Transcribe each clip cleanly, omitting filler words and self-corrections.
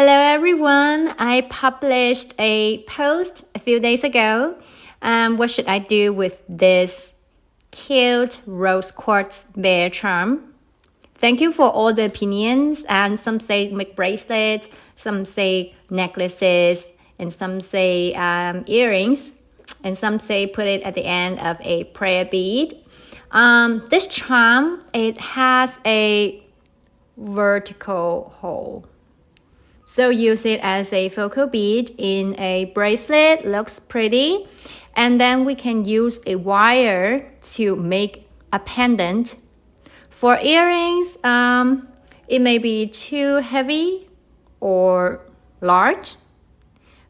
Hello everyone, I published a post a few days ago. What should I do with this cute Rose Quartz Bear Charm? Thank you for all the opinions, and some say make bracelets, some say necklaces, and some say earrings, and some say put it at the end of a prayer bead. This charm, it has a vertical hole. So use it as a focal bead in a bracelet, looks pretty. And then we can use a wire to make a pendant. For earrings, it may be too heavy or large.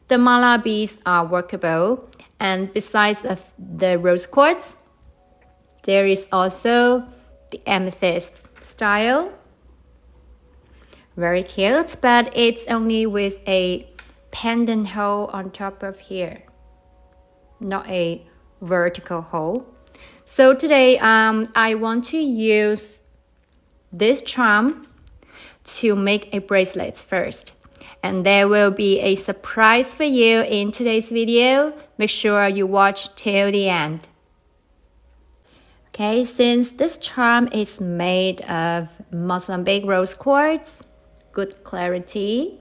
The mala beads are workable. And besides of the rose quartz, there is also the amethyst style. Very cute, but it's only with a pendant hole on top of here, not a vertical hole. So today, I want to use this charm to make a bracelet first. And there will be a surprise for you in today's video. Make sure you watch till the end. Okay, since this charm is made of Mozambique rose quartz, good clarity,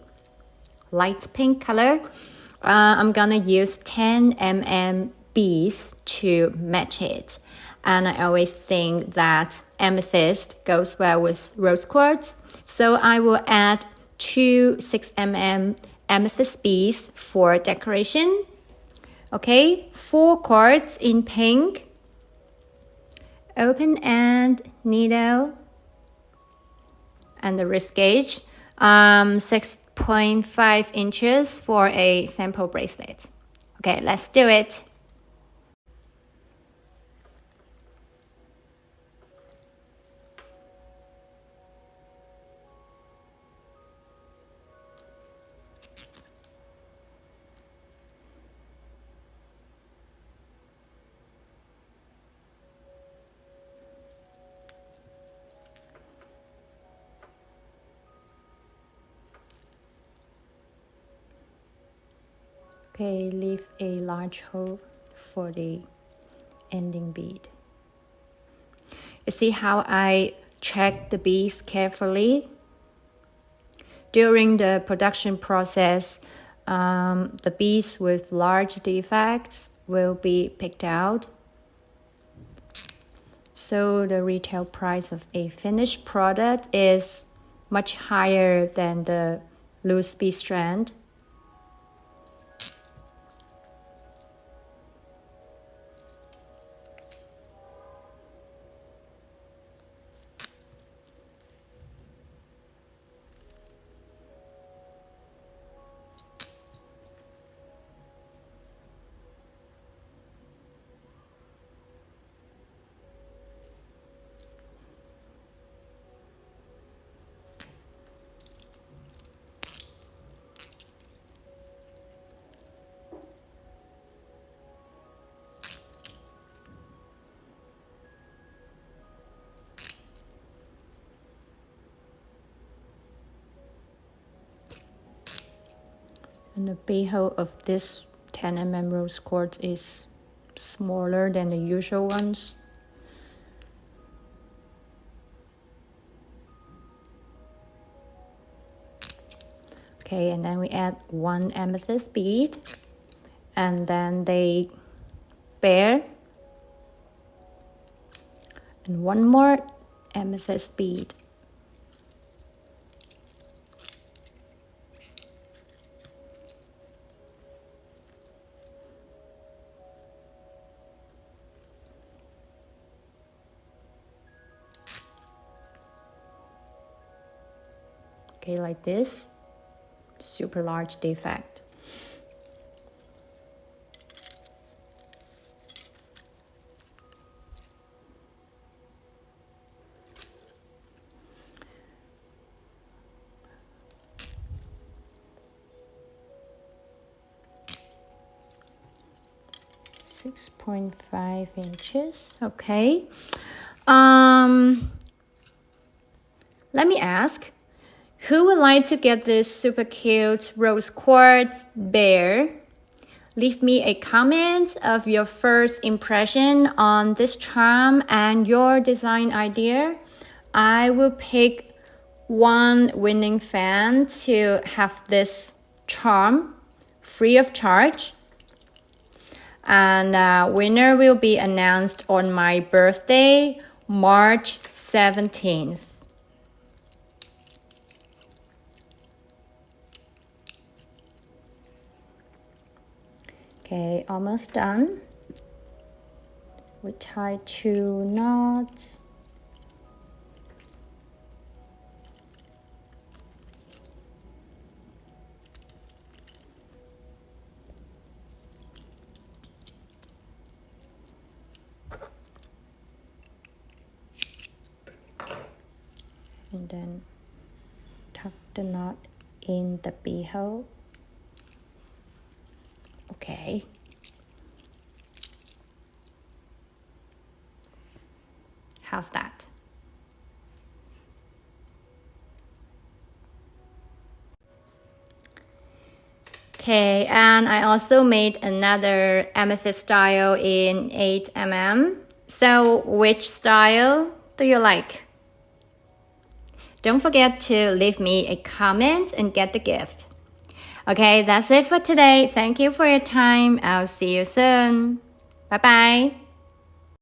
light pink color, I'm gonna use 10 mm beads to match it. And I always think that amethyst goes well with rose quartz, so I will add 2 6 mm amethyst beads for decoration. Okay, 4 cords in pink, open end needle, and the wrist gauge. 6.5 inches for a sample bracelet. Okay, let's do it. Okay, leave a large hole for the ending bead. You see how I check the beads carefully? During the production process, the beads with large defects will be picked out. So the retail price of a finished product is much higher than the loose bead strand. And the bead hole of this 10 mm rose quartz is smaller than the usual ones. Okay, and then we add 1 amethyst bead, and then they pair, and 1 more amethyst bead. Okay, like this, super large defect. .5 inches. Okay. Let me ask, Who would like to get this super cute Rose Quartz Bear? Leave me a comment of your first impression on this charm and your design idea. I will pick one winning fan to have this charm free of charge. And winner will be announced on my birthday, March 17th. Okay, almost done. We tie 2 knots. And then tuck the knot in the beehole. Okay. How's that? Okay, and I also made another amethyst style in 8mm. So which style do you like? Don't forget to leave me a comment and get the gift. Okay, that's it for today. Thank you for your time. I'll see you soon. Bye-bye.